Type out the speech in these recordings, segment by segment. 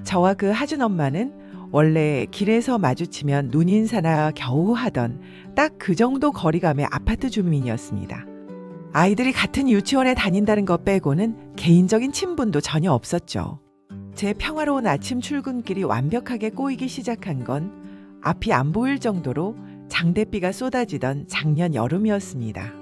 저와 그 하준 엄마는 원래 길에서 마주치면 눈인사나 겨우 하던 딱 그 정도 거리감의 아파트 주민이었습니다. 아이들이 같은 유치원에 다닌다는 것 빼고는 개인적인 친분도 전혀 없었죠. 제 평화로운 아침 출근길이 완벽하게 꼬이기 시작한 건 앞이 안 보일 정도로 장대비가 쏟아지던 작년 여름이었습니다.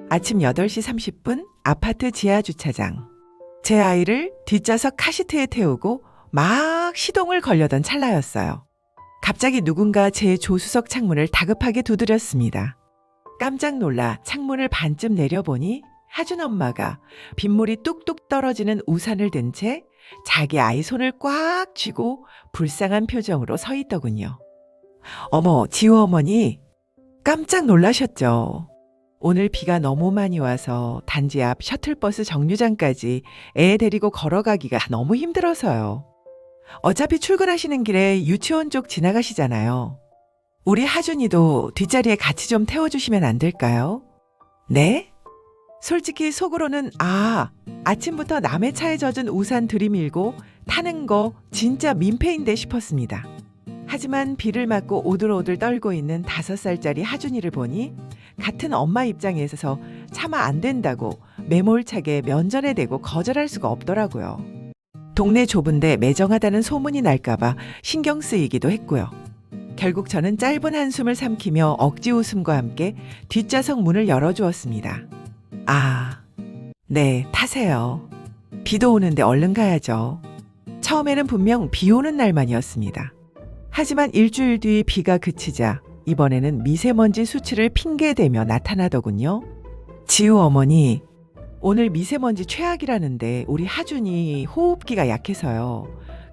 아침 8시 30분 아파트 지하 주차장. 제 아이를 뒷좌석 카시트에 태우고 막 시동을 걸려던 찰나였어요. 갑자기 누군가 제 조수석 창문을 다급하게 두드렸습니다. 깜짝 놀라 창문을 반쯤 내려보니 하준 엄마가 빗물이 뚝뚝 떨어지는 우산을 든 채 자기 아이 손을 꽉 쥐고 불쌍한 표정으로 서 있더군요. 어머, 지호 어머니. 깜짝 놀라셨죠. 오늘 비가 너무 많이 와서 단지 앞 셔틀버스 정류장까지 애 데리고 걸어가기가 너무 힘들어서요. 어차피 출근하시는 길에 유치원 쪽 지나가시잖아요. 우리 하준이도 뒷자리에 같이 좀 태워주시면 안 될까요? 네? 솔직히 속으로는 아침부터 남의 차에 젖은 우산 들이밀고 타는 거 진짜 민폐인데 싶었습니다. 하지만 비를 맞고 오들오들 떨고 있는 5살짜리 하준이를 보니 같은 엄마 입장에서 차마 안 된다고 매몰차게 면전에 대고 거절할 수가 없더라고요. 동네 좁은데 매정하다는 소문이 날까봐 신경 쓰이기도 했고요. 결국 저는 짧은 한숨을 삼키며 억지 웃음과 함께 뒷좌석 문을 열어주었습니다. 네, 타세요. 비도 오는데 얼른 가야죠. 처음에는 분명 비 오는 날만이었습니다. 하지만 일주일 뒤 비가 그치자 이번에는 미세먼지 수치를 핑계대며 나타나더군요. 지우 어머니, 오늘 미세먼지 최악이라는데 우리 하준이 호흡기가 약해서요.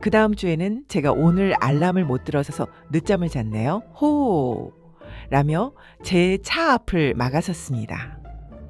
그 다음 주에는 제가 오늘 알람을 못 들어서 늦잠을 잤네요. 라며 제 차 앞을 막아섰습니다.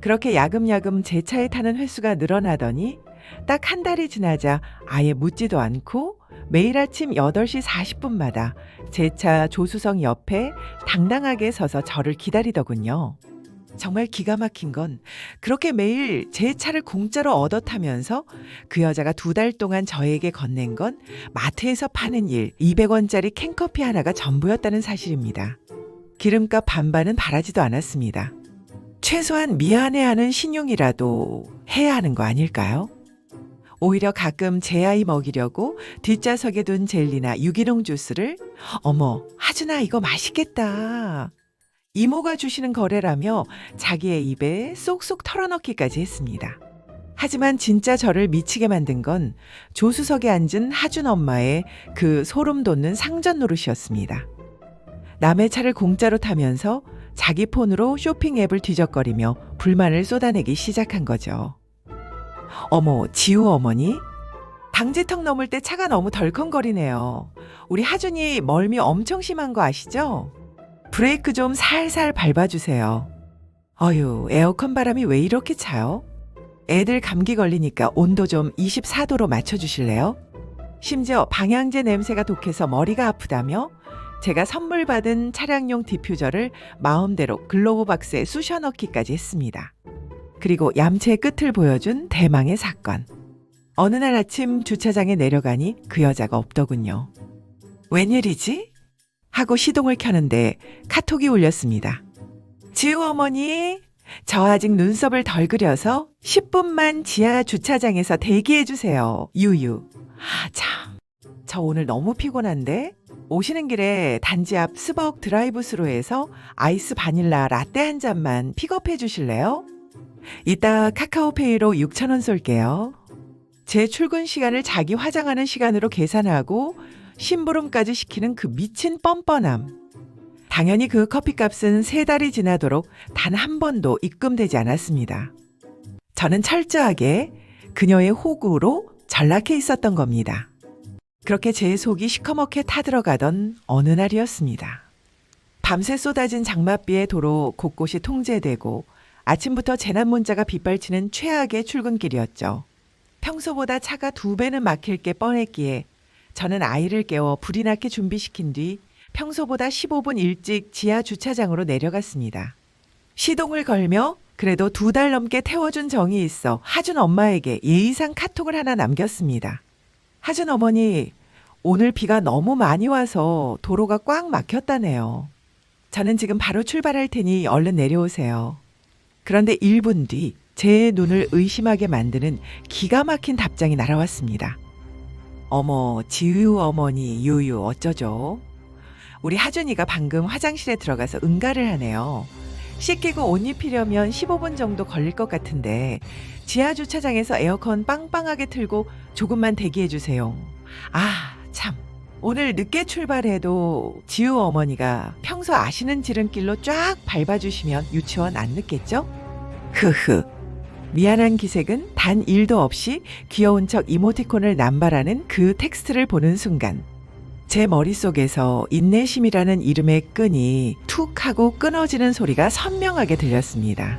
그렇게 야금야금 제 차에 타는 횟수가 늘어나더니 딱 한 달이 지나자 아예 묻지도 않고 매일 아침 8시 40분마다 제 차 조수석 옆에 당당하게 서서 저를 기다리더군요. 정말 기가 막힌 건 그렇게 매일 제 차를 공짜로 얻어 타면서 그 여자가 2달 동안 저에게 건넨 건 마트에서 파는 200원짜리 캔커피 하나가 전부였다는 사실입니다. 기름값 반반은 바라지도 않았습니다. 최소한 미안해하는 신용이라도 해야 하는 거 아닐까요? 오히려 가끔 제 아이 먹이려고 뒷좌석에 둔 젤리나 유기농 주스를 어머, 하준아 이거 맛있겠다. 이모가 주시는 거래라며 자기의 입에 쏙쏙 털어넣기까지 했습니다. 하지만 진짜 저를 미치게 만든 건 조수석에 앉은 하준 엄마의 그 소름 돋는 상전 노릇이었습니다. 남의 차를 공짜로 타면서 자기 폰으로 쇼핑 앱을 뒤적거리며 불만을 쏟아내기 시작한 거죠. 어머, 지우 어머니? 방지턱 넘을 때 차가 너무 덜컹거리네요. 우리 하준이 멀미 엄청 심한 거 아시죠? 브레이크 좀 살살 밟아주세요. 어휴, 에어컨 바람이 왜 이렇게 차요? 애들 감기 걸리니까 온도 좀 24도로 맞춰주실래요? 심지어 방향제 냄새가 독해서 머리가 아프다며 제가 선물 받은 차량용 디퓨저를 마음대로 글로브 박스에 쑤셔 넣기까지 했습니다. 그리고 얌체의 끝을 보여준 대망의 사건. 어느 날 아침 주차장에 내려가니 그 여자가 없더군요. 웬일이지? 하고 시동을 켜는데 카톡이 울렸습니다. 지우 어머니, 저 아직 눈썹을 덜 그려서 10분만 지하 주차장에서 대기해주세요. 유유. 참, 저 오늘 너무 피곤한데 오시는 길에 단지 앞 스벅 드라이브 스루에서 아이스 바닐라 라떼 한 잔만 픽업해 주실래요? 이따 카카오페이로 6,000원 쏠게요. 제 출근 시간을 자기 화장하는 시간으로 계산하고 심부름까지 시키는 그 미친 뻔뻔함. 당연히 그 커피값은 3달이 지나도록 단 한 번도 입금되지 않았습니다. 저는 철저하게 그녀의 호구로 전락해 있었던 겁니다. 그렇게 제 속이 시커멓게 타들어가던 어느 날이었습니다. 밤새 쏟아진 장맛비에 도로 곳곳이 통제되고 아침부터 재난 문자가 빗발치는 최악의 출근길이었죠. 평소보다 차가 2배는 막힐 게 뻔했기에 저는 아이를 깨워 불이 나게 준비시킨 뒤 평소보다 15분 일찍 지하 주차장으로 내려갔습니다. 시동을 걸며 그래도 2달 넘게 태워준 정이 있어 하준 엄마에게 예의상 카톡을 하나 남겼습니다. 하준 어머니, 오늘 비가 너무 많이 와서 도로가 꽉 막혔다네요. 저는 지금 바로 출발할 테니 얼른 내려오세요. 그런데 1분 뒤 제 눈을 의심하게 만드는 기가 막힌 답장이 날아왔습니다. 어머, 지유 어머니, 유유 어쩌죠? 우리 하준이가 방금 화장실에 들어가서 응가를 하네요. 씻기고 옷 입히려면 15분 정도 걸릴 것 같은데 지하 주차장에서 에어컨 빵빵하게 틀고 조금만 대기해 주세요. 아, 참. 오늘 늦게 출발해도 지우 어머니가 평소 아시는 지름길로 쫙 밟아주시면 유치원 안 늦겠죠? 흐흐. 미안한 기색은 단 1도 없이 귀여운 척 이모티콘을 남발하는 그 텍스트를 보는 순간 제 머릿속에서 인내심이라는 이름의 끈이 툭 하고 끊어지는 소리가 선명하게 들렸습니다.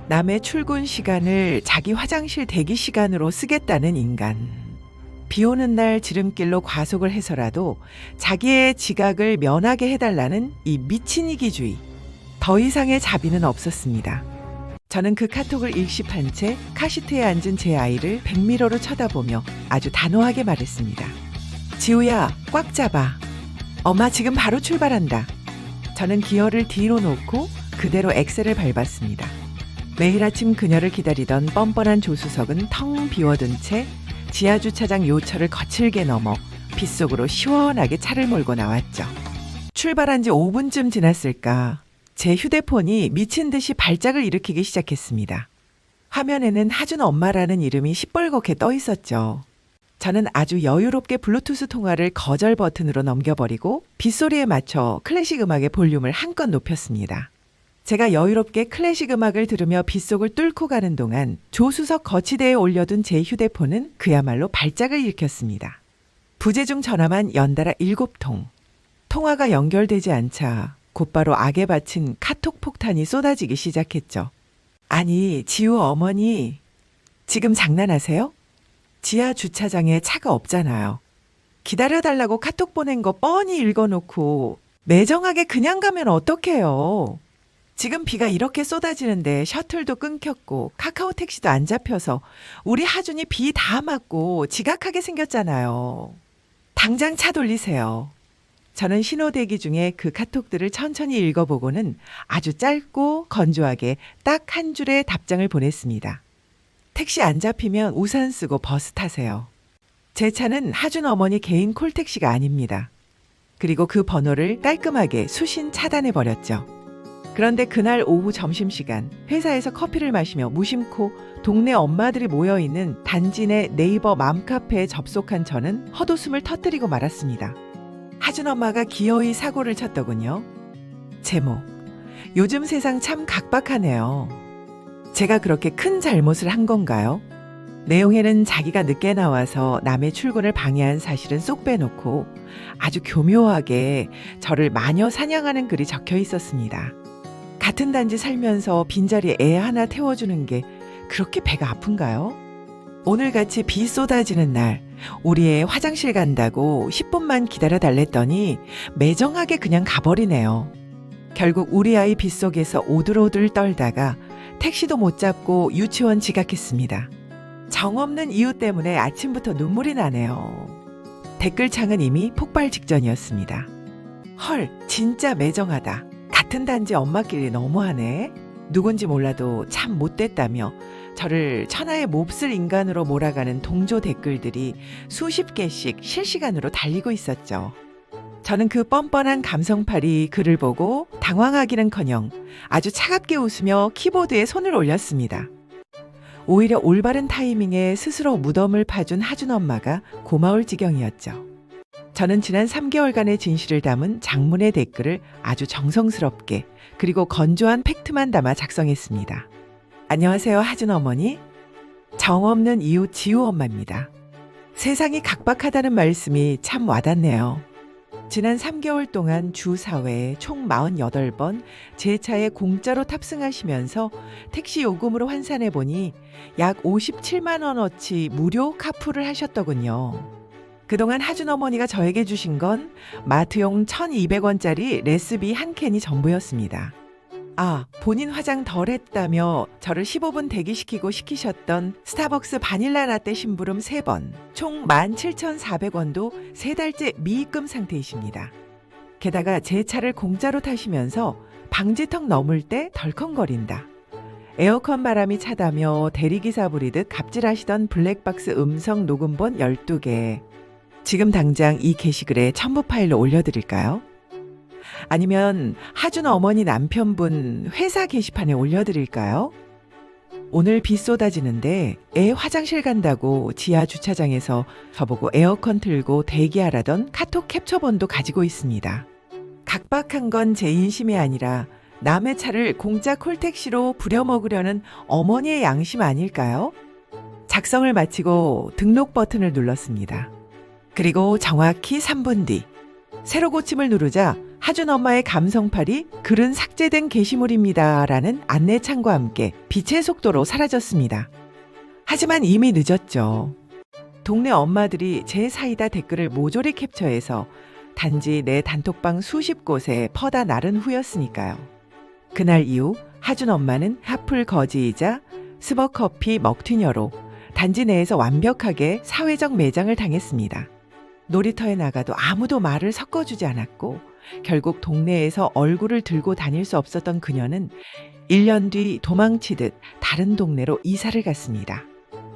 남의 출근 시간을 자기 화장실 대기 시간으로 쓰겠다는 인간. 비 오는 날 지름길로 과속을 해서라도 자기의 지각을 면하게 해달라는 이 미친 이기주의. 더 이상의 자비는 없었습니다. 저는 그 카톡을 일십한 채 카시트에 앉은 제 아이를 백미러로 쳐다보며 아주 단호하게 말했습니다. 지우야, 꽉 잡아. 엄마 지금 바로 출발한다. 저는 기어를 뒤로 놓고 그대로 엑셀을 밟았습니다. 매일 아침 그녀를 기다리던 뻔뻔한 조수석은 텅 비워둔 채 지하주차장 요철을 거칠게 넘어 빗속으로 시원하게 차를 몰고 나왔죠. 출발한 지 5분쯤 지났을까 제 휴대폰이 미친 듯이 발작을 일으키기 시작했습니다. 화면에는 하준 엄마라는 이름이 시뻘겋게 떠 있었죠. 저는 아주 여유롭게 블루투스 통화를 거절 버튼으로 넘겨버리고 빗소리에 맞춰 클래식 음악의 볼륨을 한껏 높였습니다. 제가 여유롭게 클래식 음악을 들으며 빗속을 뚫고 가는 동안 조수석 거치대에 올려둔 제 휴대폰은 그야말로 발작을 일으켰습니다. 부재중 전화만 연달아 7통. 통화가 연결되지 않자 곧바로 악에 바친 카톡 폭탄이 쏟아지기 시작했죠. 아니, 지우 어머니, 지금 장난하세요? 지하 주차장에 차가 없잖아요. 기다려달라고 카톡 보낸 거 뻔히 읽어놓고 매정하게 그냥 가면 어떡해요. 지금 비가 이렇게 쏟아지는데 셔틀도 끊겼고 카카오 택시도 안 잡혀서 우리 하준이 비 다 맞고 지각하게 생겼잖아요. 당장 차 돌리세요. 저는 신호 대기 중에 그 카톡들을 천천히 읽어보고는 아주 짧고 건조하게 딱 한 줄의 답장을 보냈습니다. 택시 안 잡히면 우산 쓰고 버스 타세요. 제 차는 하준 어머니 개인 콜택시가 아닙니다. 그리고 그 번호를 깔끔하게 수신 차단해버렸죠. 그런데 그날 오후 점심시간 회사에서 커피를 마시며 무심코 동네 엄마들이 모여있는 단지 내 네이버 맘카페에 접속한 저는 헛웃음을 터뜨리고 말았습니다. 하준 엄마가 기어이 사고를 쳤더군요. 제목, 요즘 세상 참 각박하네요. 제가 그렇게 큰 잘못을 한 건가요? 내용에는 자기가 늦게 나와서 남의 출근을 방해한 사실은 쏙 빼놓고 아주 교묘하게 저를 마녀 사냥하는 글이 적혀 있었습니다. 같은 단지 살면서 빈자리에 애 하나 태워주는 게 그렇게 배가 아픈가요? 오늘같이 비 쏟아지는 날 우리 애 화장실 간다고 10분만 기다려달랬더니 매정하게 그냥 가버리네요. 결국 우리 아이 빗속에서 오들오들 떨다가 택시도 못 잡고 유치원 지각했습니다. 정없는 이유 때문에 아침부터 눈물이 나네요. 댓글창은 이미 폭발 직전이었습니다. 헐, 진짜 매정하다. 같은 단지 엄마끼리 너무하네. 누군지 몰라도 참 못됐다며 저를 천하의 몹쓸 인간으로 몰아가는 동조 댓글들이 수십 개씩 실시간으로 달리고 있었죠. 저는 그 뻔뻔한 감성팔이 글을 보고 당황하기는커녕 아주 차갑게 웃으며 키보드에 손을 올렸습니다. 오히려 올바른 타이밍에 스스로 무덤을 파준 하준 엄마가 고마울 지경이었죠. 저는 지난 3개월간의 진실을 담은 장문의 댓글을 아주 정성스럽게 그리고 건조한 팩트만 담아 작성했습니다. 안녕하세요, 하준 어머니. 정없는 이유 지우 엄마입니다. 세상이 각박하다는 말씀이 참 와닿네요. 지난 3개월 동안 주 4회 총 48번 제 차에 공짜로 탑승하시면서 택시 요금으로 환산해보니 약 57만 원어치 무료 카풀을 하셨더군요. 그동안 하준 어머니가 저에게 주신 건 마트용 1,200원짜리 레시피 한 캔이 전부였습니다. 본인 화장 덜 했다며 저를 15분 대기시키고 시키셨던 스타벅스 바닐라 라떼 심부름 3번, 총 17,400원도 3달째 미입금 상태이십니다. 게다가 제 차를 공짜로 타시면서 방지턱 넘을 때 덜컹거린다. 에어컨 바람이 차다며 대리기사 부리듯 갑질하시던 블랙박스 음성 녹음본 12개. 지금 당장 이 게시글에 첨부 파일로 올려드릴까요? 아니면 하준 어머니 남편분 회사 게시판에 올려드릴까요? 오늘 비 쏟아지는데 애 화장실 간다고 지하 주차장에서 저보고 에어컨 틀고 대기하라던 카톡 캡처본도 가지고 있습니다. 각박한 건 제 인심이 아니라 남의 차를 공짜 콜택시로 부려먹으려는 어머니의 양심 아닐까요? 작성을 마치고 등록 버튼을 눌렀습니다. 그리고 정확히 3분 뒤 새로 고침을 누르자 하준 엄마의 감성팔이 글은 삭제된 게시물입니다 라는 안내창과 함께 빛의 속도로 사라졌습니다. 하지만 이미 늦었죠. 동네 엄마들이 제 사이다 댓글을 모조리 캡처해서 단지 내 단톡방 수십 곳에 퍼다 나른 후였으니까요. 그날 이후 하준 엄마는 하풀 거지이자 스벅커피 먹튀녀로 단지 내에서 완벽하게 사회적 매장을 당했습니다. 놀이터에 나가도 아무도 말을 섞어주지 않았고 결국 동네에서 얼굴을 들고 다닐 수 없었던 그녀는 1년 뒤 도망치듯 다른 동네로 이사를 갔습니다.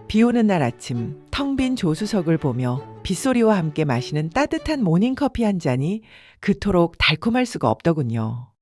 비 오는 날 아침 텅 빈 조수석을 보며 빗소리와 함께 마시는 따뜻한 모닝커피 한 잔이 그토록 달콤할 수가 없더군요.